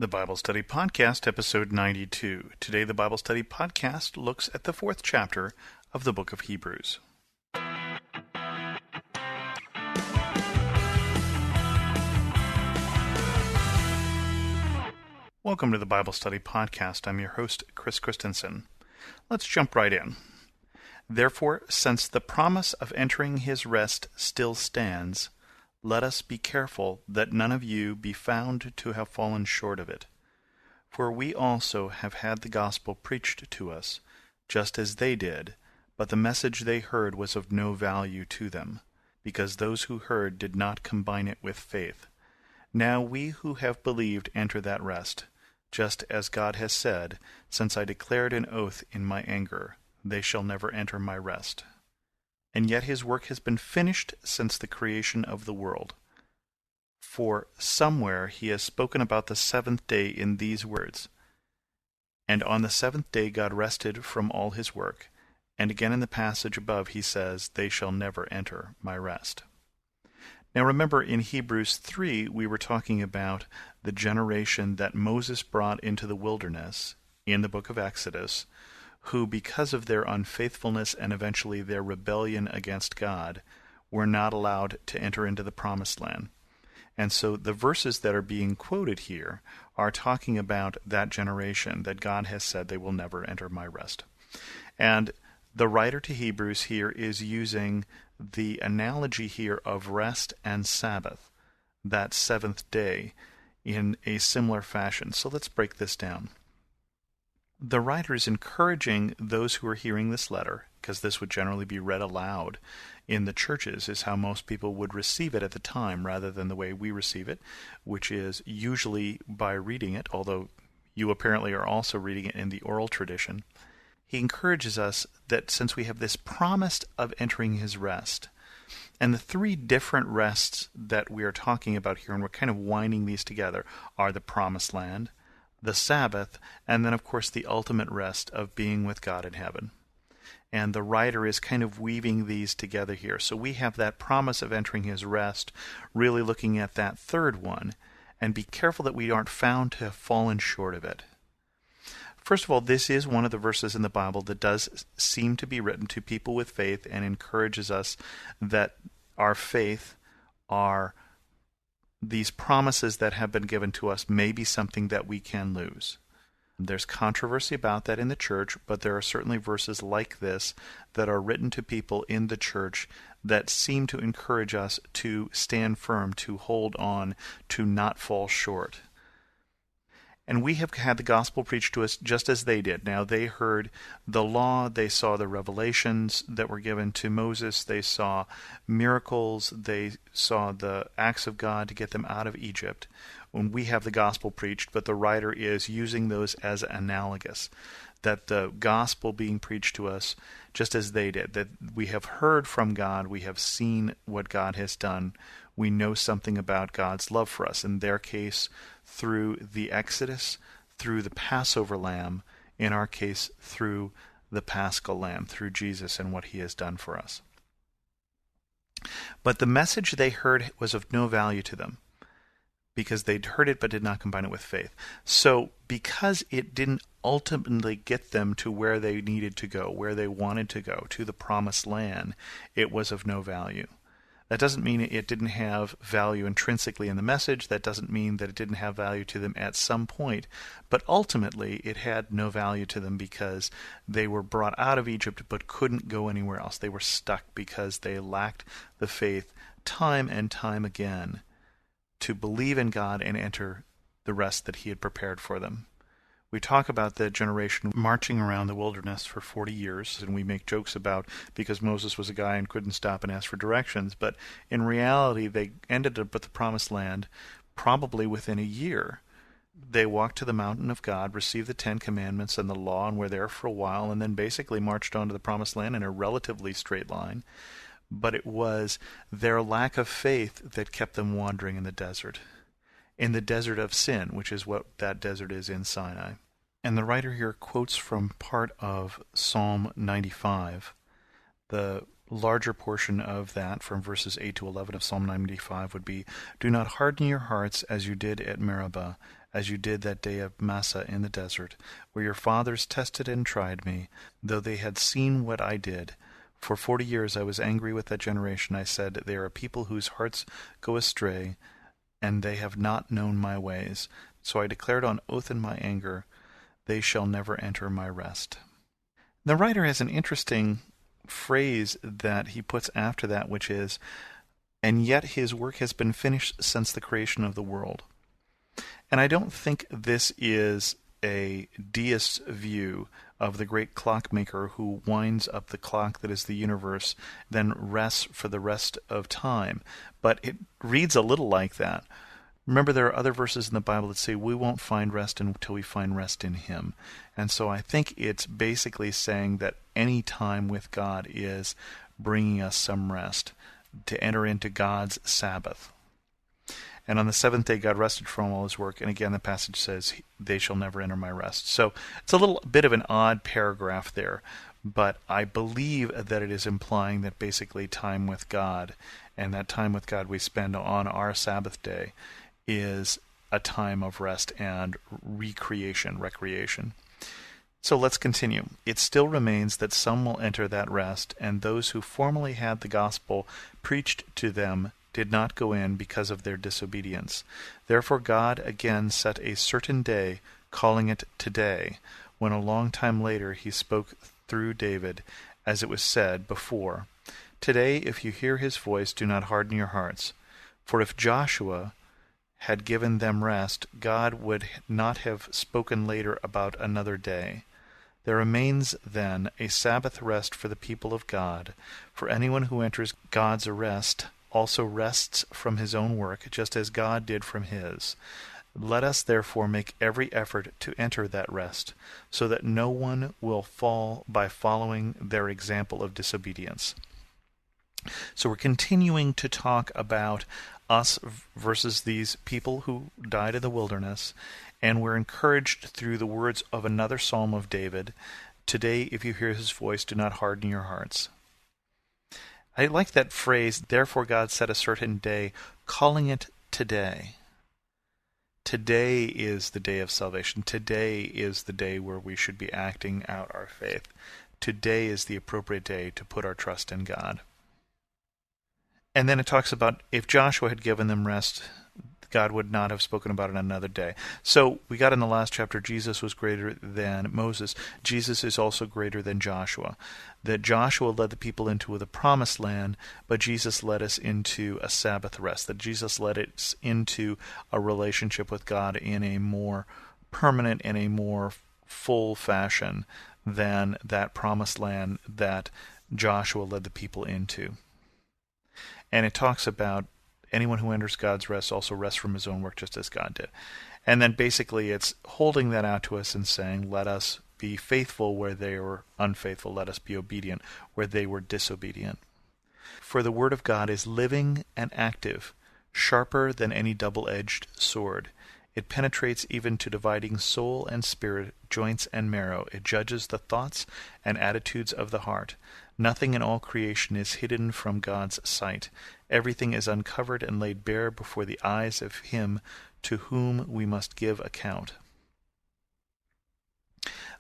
The Bible Study Podcast, episode 92. Today, the Bible Study Podcast looks at the 4th chapter of the book of Hebrews. Welcome to the Bible Study Podcast. I'm your host, Chris Christensen. Let's jump right in. Therefore, since the promise of entering his rest still stands, let us be careful that none of you be found to have fallen short of it. For we also have had the gospel preached to us, just as they did, but the message they heard was of no value to them, because those who heard did not combine it with faith. Now we who have believed enter that rest, just as God has said, since I declared an oath in my anger, they shall never enter my rest. And yet his work has been finished since the creation of the world. For somewhere he has spoken about the seventh day in these words, "And on the seventh day God rested from all his work." And again in the passage above he says, "They shall never enter my rest." Now remember, in Hebrews 3 we were talking about the generation that Moses brought into the wilderness in the book of Exodus, who, because of their unfaithfulness and eventually their rebellion against God, were not allowed to enter into the promised land. And so the verses that are being quoted here are talking about that generation that God has said they will never enter my rest. And the writer to Hebrews here is using the analogy here of rest and Sabbath, that seventh day, in a similar fashion. So let's break this down. The writer is encouraging those who are hearing this letter, because this would generally be read aloud in the churches, is how most people would receive it at the time, rather than the way we receive it, which is usually by reading it, although you apparently are also reading it in the oral tradition. He encourages us that since we have this promise of entering his rest, and the three different rests that we are talking about here, and we're kind of winding these together, are the promised land, the Sabbath, and then of course the ultimate rest of being with God in heaven. And the writer is kind of weaving these together here. So we have that promise of entering his rest, really looking at that third one, and be careful that we aren't found to have fallen short of it. First of all, this is one of the verses in the Bible that does seem to be written to people with faith and encourages us that our faith, these promises that have been given to us, may be something that we can lose. There's controversy about that in the church, but there are certainly verses like this that are written to people in the church that seem to encourage us to stand firm, to hold on, to not fall short. And we have had the gospel preached to us just as they did. Now, they heard the law, they saw the revelations that were given to Moses, they saw miracles, they saw the acts of God to get them out of Egypt. When we have the gospel preached, but the writer is using those as analogous, that the gospel being preached to us just as they did, that we have heard from God, we have seen what God has done, we know something about God's love for us. In their case, through the Exodus, through the Passover lamb, in our case, through the Paschal lamb, through Jesus and what he has done for us. But the message they heard was of no value to them, because they'd heard it but did not combine it with faith. So because it didn't ultimately get them to where they needed to go, where they wanted to go, to the promised land, it was of no value. That doesn't mean it didn't have value intrinsically in the message. That doesn't mean that it didn't have value to them at some point. But ultimately, it had no value to them because they were brought out of Egypt but couldn't go anywhere else. They were stuck because they lacked the faith time and time again to believe in God and enter the rest that he had prepared for them. We talk about the generation marching around the wilderness for 40 years, and we make jokes about because Moses was a guy and couldn't stop and ask for directions, but in reality they ended up at the promised land probably within a year. They walked to the mountain of God, received the 10 Commandments and the law, and were there for a while, and then basically marched on to the promised land in a relatively straight line. But it was their lack of faith that kept them wandering in the desert of sin, which is what that desert is in Sinai. And the writer here quotes from part of Psalm 95. The larger portion of that, from verses 8 to 11 of Psalm 95, would be, "Do not harden your hearts as you did at Meribah, as you did that day of Massah in the desert, where your fathers tested and tried me, though they had seen what I did. For 40 years I was angry with that generation. I said, they are a people whose hearts go astray, and they have not known my ways. So I declared on oath in my anger, they shall never enter my rest. The writer has an interesting phrase that he puts after that, which is, and yet his work has been finished since the creation of the world. And I don't think this is a deist's view of the great clockmaker who winds up the clock that is the universe, then rests for the rest of time. But it reads a little like that. Remember, there are other verses in the Bible that say we won't find rest until we find rest in Him. And so I think it's basically saying that any time with God is bringing us some rest, to enter into God's Sabbath. And on the seventh day God rested from all His work. And again, the passage says, they shall never enter my rest. So it's a little bit of an odd paragraph there. But I believe that it is implying that basically time with God, and that time with God we spend on our Sabbath day, is a time of rest and recreation. So let's continue. It still remains that some will enter that rest, and those who formerly had the gospel preached to them did not go in because of their disobedience. Therefore God again set a certain day, calling it today, when a long time later He spoke through David, as it was said before, today if you hear His voice, do not harden your hearts. For if Joshua had given them rest, God would not have spoken later about another day. There remains, then, a Sabbath rest for the people of God, for anyone who enters God's rest also rests from his own work, just as God did from His. Let us therefore make every effort to enter that rest, so that no one will fall by following their example of disobedience. So we're continuing to talk about us versus these people who died in the wilderness, and we're encouraged through the words of another psalm of David, today if you hear His voice, do not harden your hearts. I like that phrase, therefore God set a certain day, calling it today. Today is the day of salvation. Today is the day where we should be acting out our faith. Today is the appropriate day to put our trust in God. And then it talks about if Joshua had given them rest, God would not have spoken about it another day. So we got in the last chapter, Jesus was greater than Moses. Jesus is also greater than Joshua. That Joshua led the people into the promised land, but Jesus led us into a Sabbath rest. That Jesus led us into a relationship with God in a more permanent and a more full fashion than that promised land that Joshua led the people into. And it talks about anyone who enters God's rest also rests from his own work, just as God did. And then basically it's holding that out to us and saying, let us be faithful where they were unfaithful. Let us be obedient where they were disobedient. For the word of God is living and active, sharper than any double-edged sword. It penetrates even to dividing soul and spirit, joints and marrow. It judges the thoughts and attitudes of the heart. Nothing in all creation is hidden from God's sight. Everything is uncovered and laid bare before the eyes of Him to whom we must give account.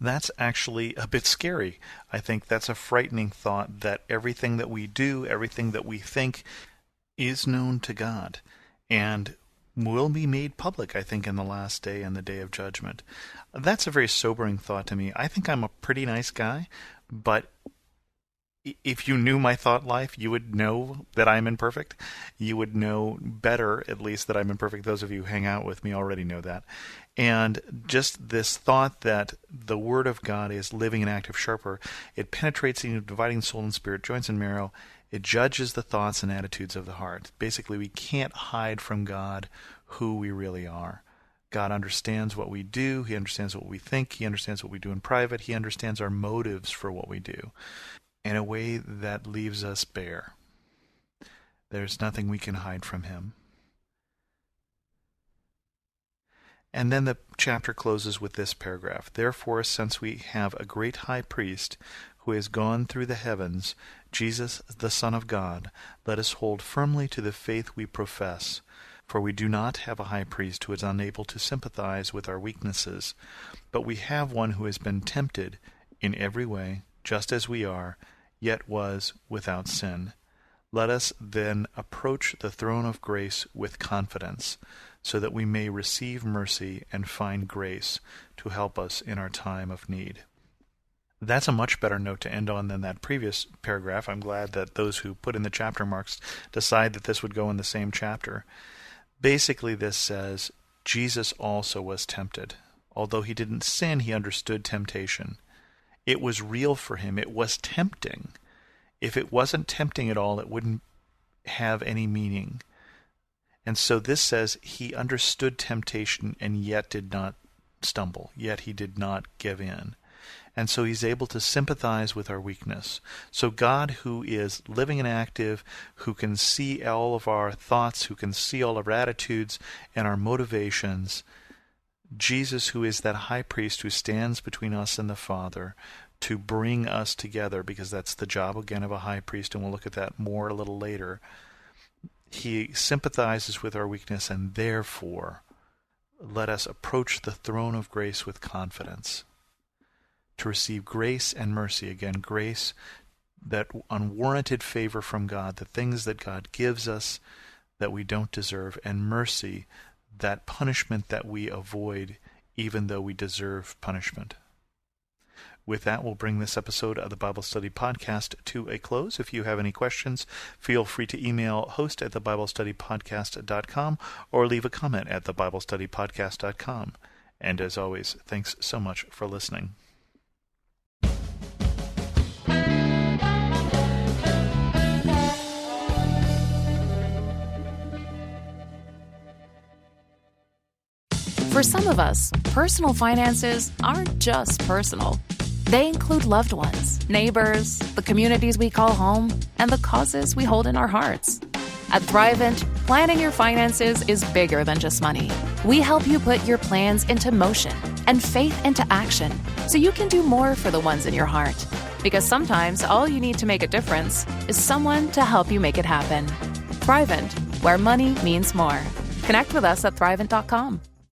That's actually a bit scary. I think that's a frightening thought, that everything that we do, everything that we think, is known to God, and will be made public, I think, in the last day and the day of judgment. That's a very sobering thought to me. I think I'm a pretty nice guy, but if you knew my thought life, you would know that I'm imperfect. You would know better, at least, that I'm imperfect. Those of you who hang out with me already know that. And just this thought that the Word of God is living and active, sharper, it penetrates into dividing soul and spirit, joints and marrow. It judges the thoughts and attitudes of the heart. Basically, we can't hide from God who we really are. God understands what we do. He understands what we think. He understands what we do in private. He understands our motives for what we do in a way that leaves us bare. There's nothing we can hide from Him. And then the chapter closes with this paragraph. Therefore, since we have a great high priest who has gone through the heavens, Jesus, the Son of God, let us hold firmly to the faith we profess. For we do not have a high priest who is unable to sympathize with our weaknesses, but we have one who has been tempted in every way, just as we are, yet was without sin. Let us then approach the throne of grace with confidence, so that we may receive mercy and find grace to help us in our time of need. That's a much better note to end on than that previous paragraph. I'm glad that those who put in the chapter marks decide that this would go in the same chapter. Basically, this says, Jesus also was tempted. Although he didn't sin, he understood temptation. It was real for him. It was tempting. If it wasn't tempting at all, it wouldn't have any meaning. And so this says he understood temptation and yet did not stumble, yet he did not give in. And so he's able to sympathize with our weakness. So God, who is living and active, who can see all of our thoughts, who can see all of our attitudes and our motivations, Jesus, who is that high priest who stands between us and the Father to bring us together, because that's the job, again, of a high priest, and we'll look at that more a little later. He sympathizes with our weakness, and therefore let us approach the throne of grace with confidence to receive grace and mercy. Again, grace, that unwarranted favor from God, the things that God gives us that we don't deserve, and mercy, that punishment that we avoid even though we deserve punishment. With that, we'll bring this episode of the Bible Study Podcast to a close. If you have any questions, feel free to email host@thebiblestudypodcast.com or leave a comment at thebiblestudypodcast.com. And as always, thanks so much for listening. For some of us, personal finances aren't just personal. They include loved ones, neighbors, the communities we call home, and the causes we hold in our hearts. At Thrivent, planning your finances is bigger than just money. We help you put your plans into motion and faith into action so you can do more for the ones in your heart. Because sometimes all you need to make a difference is someone to help you make it happen. Thrivent, where money means more. Connect with us at Thrivent.com.